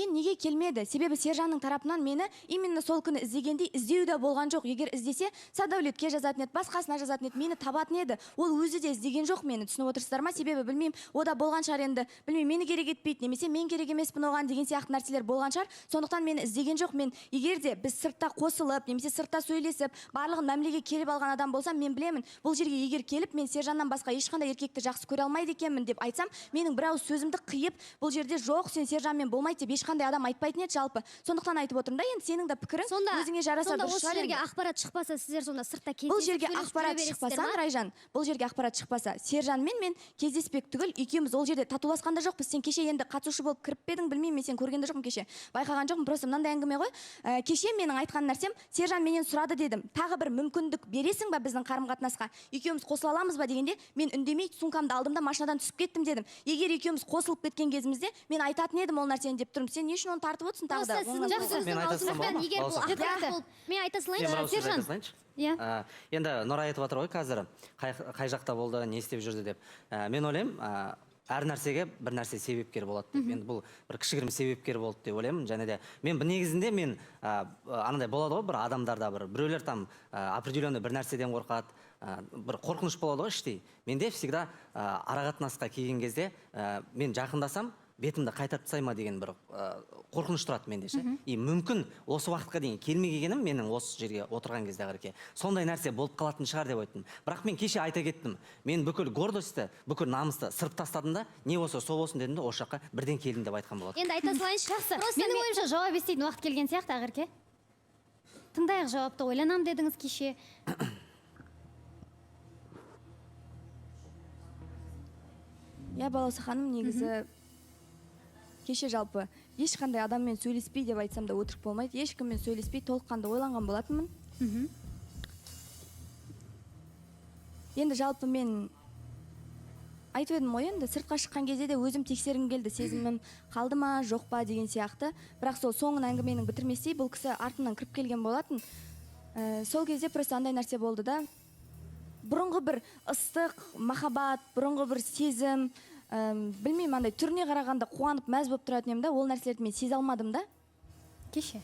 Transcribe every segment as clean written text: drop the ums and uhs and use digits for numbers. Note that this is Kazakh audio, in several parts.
кейін неге келмеді? Себебі Сержанның тарапынан мені именно сол күні іздегендей іздеу де болған жоқ. Егер іздесе, Садәулетке жазатын еді, басқасына жазатын еді, мені табатын еді. Ол өзі де іздеген жоқ мені, түсініп отырсыздар ма? Себебі білмеймін, ода болған шығар енді, білмеймін, мені керек етпейді, немесе мен керек емеспін оған деген сияқты нәрселер болған шығар. Сондықтан мені іздеген жоқ. Мен егер де біз сыртта қосылып, немесе сыртта сөйлесіп, барлығын мәмілеге келіп алған адам болсам, мен білемін, бұл жерге егер келіп, мен Сержаннан басқа ешқандай еркекті жақсы көре алмайды екенмін деп айтсам, менің бір ауыз сөзімді қиып, бұл жерде жоқ, сен Сержанмен болмайды деп ешқандай адам айтпайтын еді жалпы. Сондықтан айтып отырмын да, енді сенің де пікірің өзіңе жараса дұрыс шығар. Сонда осы жерге ақпарат шықпаса, сіздер сонда сыртта кездесіп бұл жерге ақпарат шықпаса, Райжан, бұл жерге ақпарат шықпаса, Сержанмен мен кездеспек түгіл, екеуміз ол жерде татуласқан да жоқпыз. Сен кеше енді қатысушы болып кіріп пе едің, білмеймін, мен сен көрген де жоқпын кеше. Байқаған жоқпын, просто мынандай әңгіме ғой. Кеше менің айтқан нәрсем, Сержан менен сұрады дедім. Тағы бір мүмкіндік бересің ба біздің қарым-қатынасқа? Екеуміз қосыла аламыз ба дегенде, мен үндемей сумкамды алдым да машинадан түсіп кеттім дедім. Егер екеуміз қосылып кеткен кезімізде, мен айтатын едім ол нәрсені деп тұрмын. Сен не үшін оны тартып отырсың тағы да? Мен айта салайыншы, Сержан. Енді Нұра айтып отыр ғой қазір, қай жақта болды, не істеп жүрді деп. Мен ойлаймын, әр нәрсеге бір нәрсе себепкер болады деп. Енді бұл бір кішігірім себепкер болды деп ойлаймын. Және де мен негізінде мен анандай болады ғой, бір адамдарда біреулер там определенный бір нәрседен қорқады, бір қорқыныш болады ғой іштей. Менде всегда арақатынасқа келген кезде мен жақындасам, бетімді қайтарып тастай ма деген бір қорқыныш тұрады менде ше. И мүмкін осы уақытқа дейін келмегенім менің осы жерге отырған кезде ғареке. Сондай нәрсе болып қалатын шығар деп айттым. Бірақ мен кеше айта кеттім. Мен бүкіл гордостьті, бүкіл намысты сырып тастадым да, не болса сол болсын дедім де, осы жаққа бірден келдім деп айтқан болады. Енді айта салайыншы, жақсы. Менің ойымша жауап естейтін уақыт келген сияқты Ақерке. Тыңдайық жауапты, ойланам дедіңіз кеше. Я балауса ханым, негізі кеше жалпы ешқандай адаммен сөйлеспей деп айтсам да өтірік болмайды. Ешкіммен сөйлеспей толыққанды ойланған болатынмын. Енді жалпы мен айтып едім ғой, енді сыртқа шыққан кезде де өзім тексергім келді, сезімім қалды ма, жоқ па деген сияқты. Бірақ сол соңын әңгіменің бітірместей бұл кісі артынан кіріп келген болатын. Сол кезде просто андай нәрсе болды да. Бұрынғы бір ыстық, махаббат, бұрынғы бір сезім, білмеймін, андай түріне қарағанда қуанып мәз болып тұратын едім да, ол нәрселерді мен сезе алмадым да. Кеше?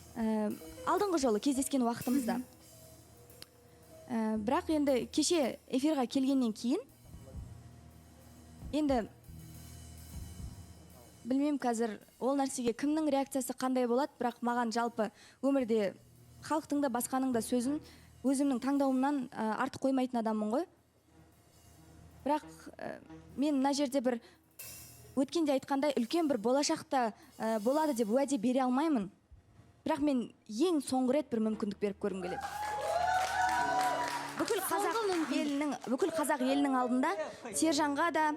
Алдыңғы жолы кездескен уақытымызда. Бірақ енді кеше эфирға келгеннен кейін, енді білмеймін қазір ол нәрсеге кімнің реакциясы қандай болады, бірақ маған жалпы өмірде халықтың да басқаның да сөзін өзімнің таңдауымнан артық қоймайтын адаммын ғой. Бірақ мен мына жерде бір өткенде айтқандай үлкен бір болашақта болады деп уәде бере алмаймын. Бірақ мен ең соңғы рет бір мүмкіндік беріп көргім келеді. Бүкіл қазақ елінің алдында Сержанға да,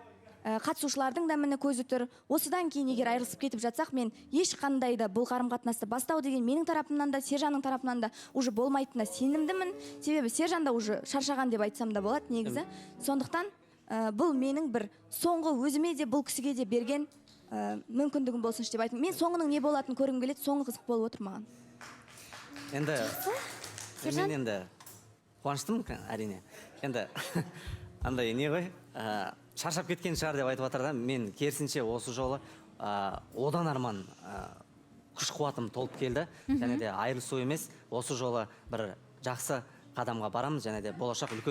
қатысушылардың да міне көзі тұр. Осыдан кейін егер айырылысып кетіп жатсақ, мен ешқандай да бұл қарым-қатынасты бастау деген менің тарапымнан да, Сержанның тарапынан да уже болмайтынына сенімдімін. Себебі Сержан да уже шаршаған деп айтсам да болады негізі. Сондықтан бұл менің бір соңғы өзіме де бұл кісіге де берген мүмкіндігім болсыншы деп айтым. Мен соңының не болатынын көргім келеді, соңы қызық болып отыр маған. Енді мен енді қуаныштымын әрине. Енді андай не ғой, шаршап кеткен шығар деп айтып жатыр да, мен керісінше осы жолы одан арман күш қуатым толып келді. Және де айырылысу емес, осы жолы бір жақсы қадамға барамыз, және де болашақ үлкен